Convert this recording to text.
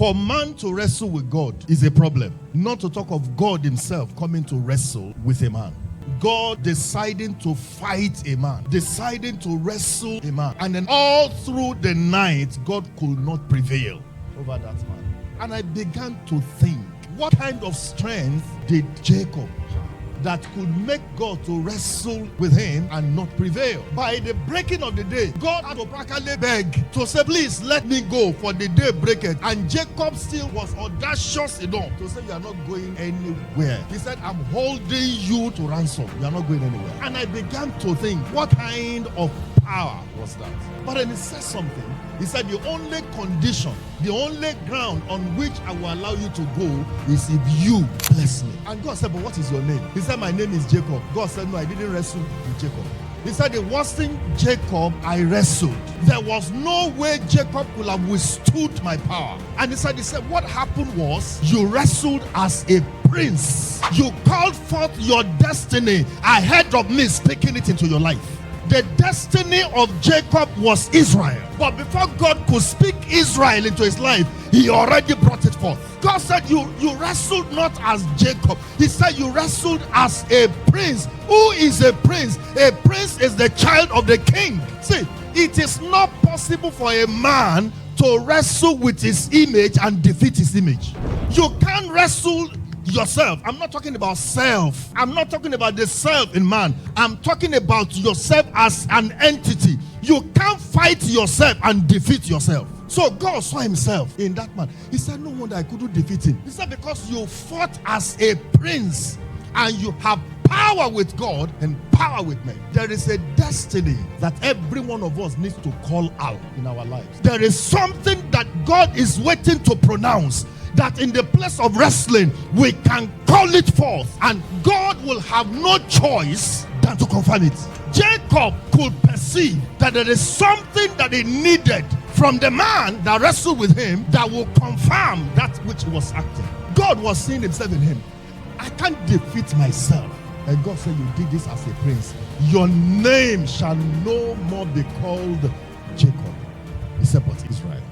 For man to wrestle with God is a problem. Not to talk of God himself coming to wrestle with a man. God deciding to fight a man, deciding to wrestle a man. And then all through the night, God could not prevail over that man. And I began to think, what kind of strength did Jacob have that could make God to wrestle with him and not prevail? By the breaking of the day, God had to practically beg to say, please let me go, for the day breaketh. And Jacob still was audacious enough to say, you are not going anywhere. He said, I'm holding you to ransom. You are not going anywhere. And I began to think, what kind of power was that? But then he said something. He said, the only condition, the only ground on which I will allow you to go is if you bless me. And God said, but what is your name? He said, my name is Jacob. God said, no, I didn't wrestle with Jacob. He said, it wasn't Jacob I wrestled. There was no way Jacob could have withstood my power. And he said, what happened was, you wrestled as a prince. You called forth your destiny ahead of me, speaking it into your life. The destiny of Jacob was Israel. But before God could speak Israel into his life, he already brought it forth. God said, you wrestled not as Jacob. He said you wrestled as a prince. Who is a prince? A prince is the child of the king. See, it is not possible for a man to wrestle with his image and defeat his image. You can't wrestle yourself. I'm not talking about self. I'm not talking about the self in man. I'm talking about yourself as an entity. You can't fight yourself and defeat yourself. So God saw himself in that man. He said, no wonder I couldn't defeat him. He said, because you fought as a prince and you have power with God and power with men. There is a destiny that every one of us needs to call out in our lives. There is something that God is waiting to pronounce, that in the place of wrestling, we can call it forth, and God will have no choice than to confirm it. Jacob could perceive that there is something that he needed from the man that wrestled with him that will confirm that which he was acting. God was seeing himself in him. I can't defeat myself. And God said, you did this as a prince. Your name shall no more be called Jacob. He said, but Israel.